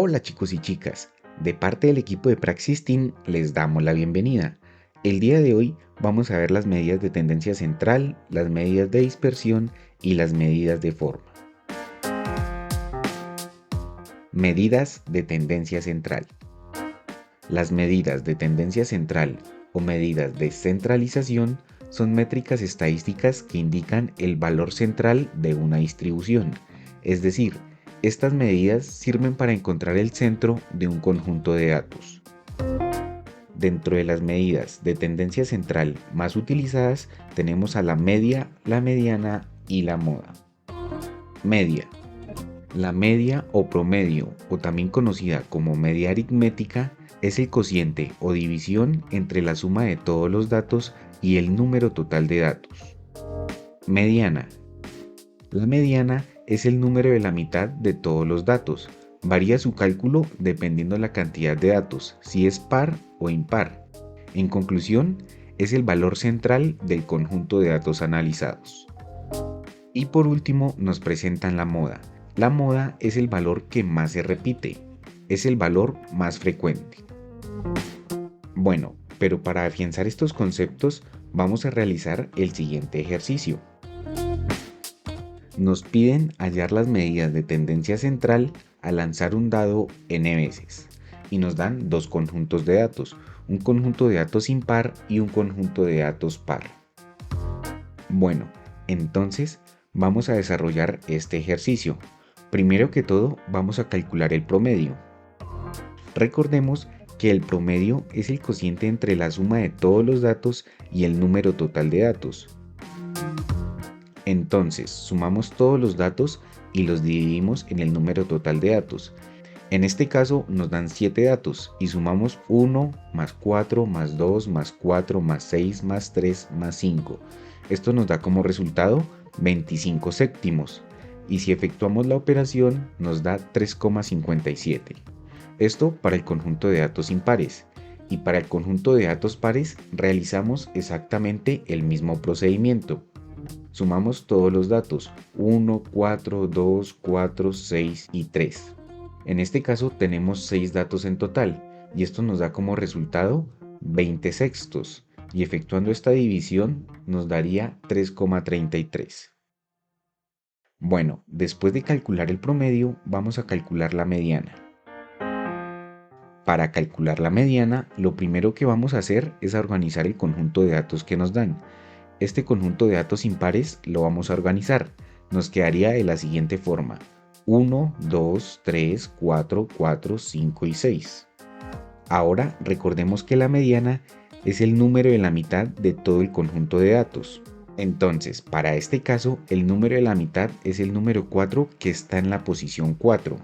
Hola chicos y chicas, de parte del equipo de Praxis Team les damos la bienvenida. El día de hoy vamos a ver las medidas de tendencia central, las medidas de dispersión y las medidas de forma. Medidas de tendencia central. Las medidas de tendencia central o medidas de centralización son métricas estadísticas que indican el valor central de una distribución, es decir, estas medidas sirven para encontrar el centro de un conjunto de datos. Dentro de las medidas de tendencia central más utilizadas tenemos a la media, la mediana y la moda. Media. La media o promedio, o también conocida como media aritmética, es el cociente o división entre la suma de todos los datos y el número total de datos. Mediana. La mediana es el número de la mitad de todos los datos. Varía su cálculo dependiendo de la cantidad de datos, si es par o impar. En conclusión, es el valor central del conjunto de datos analizados. Y por último nos presentan la moda. La moda es el valor que más se repite, es el valor más frecuente. Bueno, pero para afianzar estos conceptos vamos a realizar el siguiente ejercicio. Nos piden hallar las medidas de tendencia central al lanzar un dado n veces y nos dan dos conjuntos de datos, un conjunto de datos impar y un conjunto de datos par. Bueno, entonces vamos a desarrollar este ejercicio. Primero que todo vamos a calcular el promedio. Recordemos que el promedio es el cociente entre la suma de todos los datos y el número total de datos. Entonces, sumamos todos los datos y los dividimos en el número total de datos. En este caso nos dan 7 datos y sumamos 1 más 4 más 2 más 4 más 6 más 3 más 5. Esto nos da como resultado 25 séptimos y si efectuamos la operación nos da 3,57. Esto para el conjunto de datos impares. Y para el conjunto de datos pares realizamos exactamente el mismo procedimiento. Sumamos todos los datos, 1, 4, 2, 4, 6 y 3. En este caso tenemos 6 datos en total y esto nos da como resultado 20 sextos y efectuando esta división nos daría 3,33. Bueno, después de calcular el promedio vamos a calcular la mediana. Para calcular la mediana, lo primero que vamos a hacer es organizar el conjunto de datos que nos dan. Este conjunto de datos impares lo vamos a organizar. Nos quedaría de la siguiente forma: 1, 2, 3, 4, 4, 5 y 6. Ahora recordemos que la mediana es el número de la mitad de todo el conjunto de datos. Entonces, para este caso, el número de la mitad es el número 4 que está en la posición 4,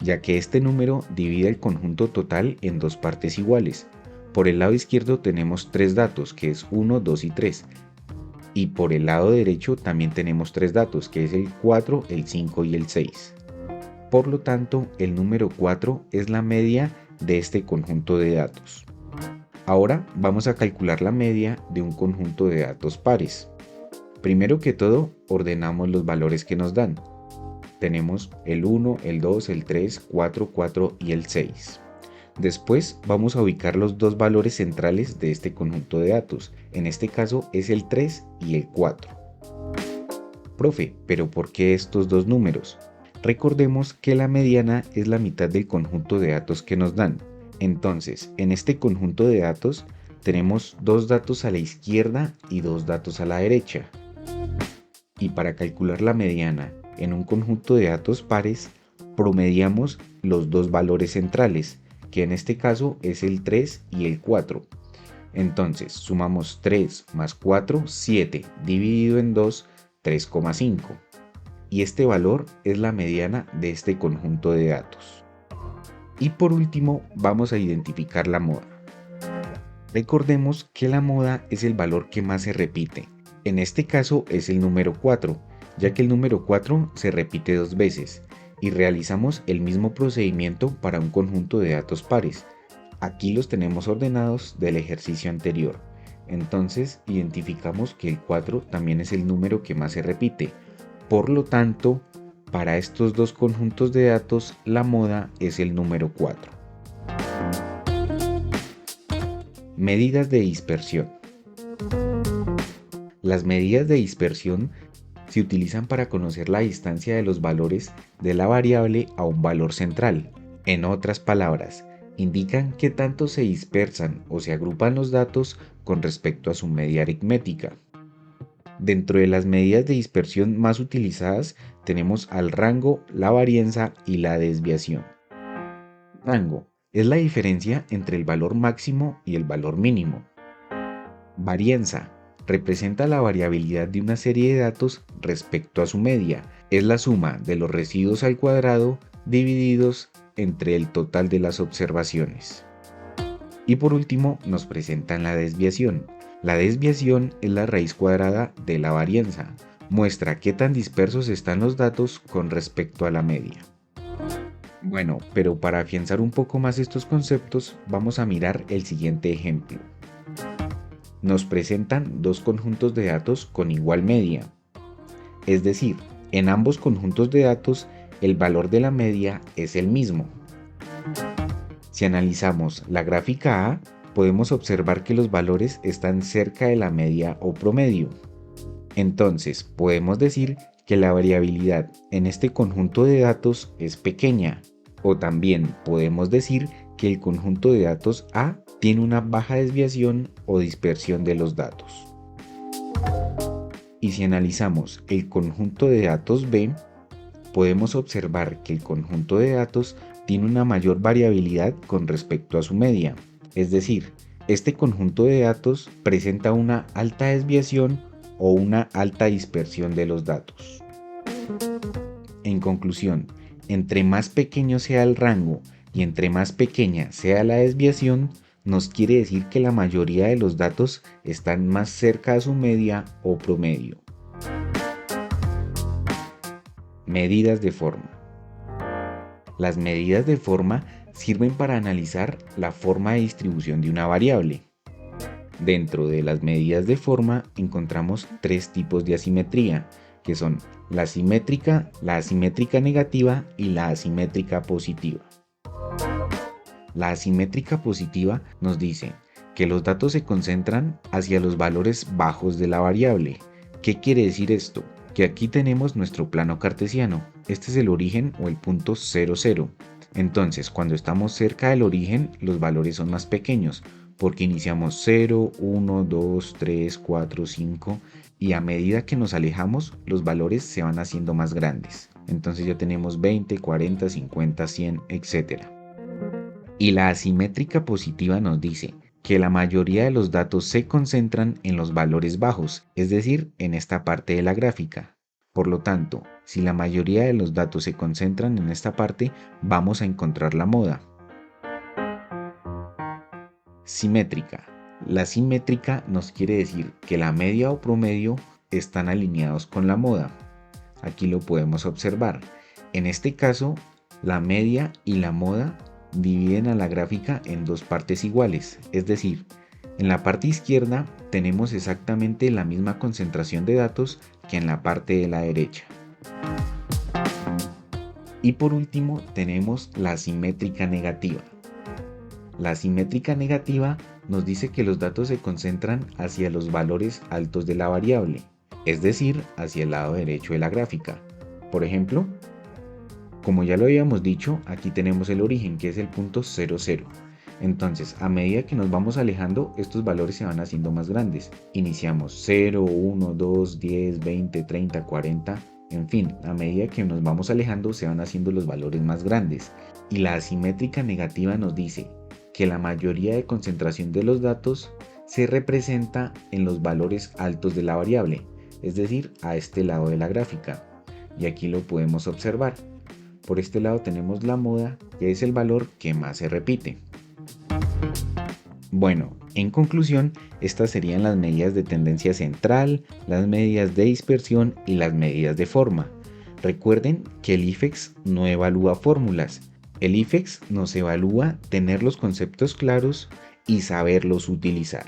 ya que este número divide el conjunto total en dos partes iguales. Por el lado izquierdo tenemos 3 datos, que es 1, 2 y 3. Y por el lado derecho también tenemos 3 datos, que es el 4, el 5 y el 6. Por lo tanto, el número 4 es la media de este conjunto de datos. Ahora vamos a calcular la media de un conjunto de datos pares. Primero que todo, ordenamos los valores que nos dan. Tenemos el 1, el 2, el 3, 4, 4 y el 6. Después vamos a ubicar los dos valores centrales de este conjunto de datos. En este caso es el 3 y el 4. Profe, ¿pero por qué estos dos números? Recordemos que la mediana es la mitad del conjunto de datos que nos dan. Entonces, en este conjunto de datos tenemos 2 datos a la izquierda y 2 datos a la derecha. Y para calcular la mediana en un conjunto de datos pares, promediamos los dos valores centrales, que en este caso es el 3 y el 4. Entonces sumamos 3 más 4, 7, dividido en 2, 3,5. Y este valor es la mediana de este conjunto de datos. Y por último vamos a identificar la moda. Recordemos que la moda es el valor que más se repite. En este caso es el número 4, ya que el número 4 se repite 2 veces. Y realizamos el mismo procedimiento para un conjunto de datos pares. Aquí los tenemos ordenados del ejercicio anterior. Entonces identificamos que el 4 también es el número que más se repite. Por lo tanto, Para estos dos conjuntos de datos, la moda es el número 4. Medidas de dispersión. Las medidas de dispersión se utilizan para conocer la distancia de los valores de la variable a un valor central. En otras palabras, indican qué tanto se dispersan o se agrupan los datos con respecto a su media aritmética. Dentro de las medidas de dispersión más utilizadas tenemos al rango, la varianza y la desviación. Rango es la diferencia entre el valor máximo y el valor mínimo. Varianza representa la variabilidad de una serie de datos respecto a su media. Es la suma de los residuos al cuadrado divididos entre el total de las observaciones. Y por último nos presentan la desviación. La desviación es la raíz cuadrada de la varianza. Muestra qué tan dispersos están los datos con respecto a la media. Bueno, pero para afianzar un poco más estos conceptos, vamos a mirar el siguiente ejemplo. Nos presentan dos conjuntos de datos con igual media. Es decir, en ambos conjuntos de datos, el valor de la media es el mismo. Si analizamos la gráfica A, podemos observar que los valores están cerca de la media o promedio. Entonces, podemos decir que la variabilidad en este conjunto de datos es pequeña, o también podemos decir que el conjunto de datos A tiene una baja desviación o dispersión de los datos. Y si analizamos el conjunto de datos B, podemos observar que el conjunto de datos tiene una mayor variabilidad con respecto a su media. Es decir, este conjunto de datos presenta una alta desviación o una alta dispersión de los datos. En conclusión, entre más pequeño sea el rango y entre más pequeña sea la desviación, nos quiere decir que la mayoría de los datos están más cerca a su media o promedio. Medidas de forma. Las medidas de forma sirven para analizar la forma de distribución de una variable. Dentro de las medidas de forma encontramos tres tipos de asimetría, que son la asimétrica negativa y la asimétrica positiva. La asimétrica positiva nos dice que los datos se concentran hacia los valores bajos de la variable. ¿Qué quiere decir esto? Que aquí tenemos nuestro plano cartesiano. Este es el origen o el punto 0, 0. Entonces, cuando estamos cerca del origen, los valores son más pequeños, porque iniciamos 0, 1, 2, 3, 4, 5, y a medida que nos alejamos, los valores se van haciendo más grandes. Entonces ya tenemos 20, 40, 50, 100, etc. Y la asimétrica positiva nos dice que la mayoría de los datos se concentran en los valores bajos, es decir, en esta parte de la gráfica. Por lo tanto, si la mayoría de los datos se concentran en esta parte, vamos a encontrar la moda. Simétrica. La simétrica nos quiere decir que la media o promedio están alineados con la moda. Aquí lo podemos observar. En este caso, la media y la moda dividen a la gráfica en dos partes iguales, es decir, en la parte izquierda tenemos exactamente la misma concentración de datos que en la parte de la derecha. Y por último tenemos la asimétrica negativa. La asimétrica negativa nos dice que los datos se concentran hacia los valores altos de la variable, es decir, hacia el lado derecho de la gráfica. Por ejemplo, como ya lo habíamos dicho, aquí tenemos el origen, que es el punto 0, 0. Entonces, a medida que nos vamos alejando, estos valores se van haciendo más grandes. Iniciamos 0, 1, 2, 10, 20, 30, 40, en fin, a medida que nos vamos alejando, se van haciendo los valores más grandes. Y la asimétrica negativa nos dice que la mayoría de concentración de los datos se representa en los valores altos de la variable, es decir, a este lado de la gráfica. Y aquí lo podemos observar. Por este lado tenemos la moda, que es el valor que más se repite. Bueno, en conclusión, estas serían las medidas de tendencia central, las medidas de dispersión y las medidas de forma. Recuerden que el IFEX no evalúa fórmulas. El IFEX nos evalúa tener los conceptos claros y saberlos utilizar.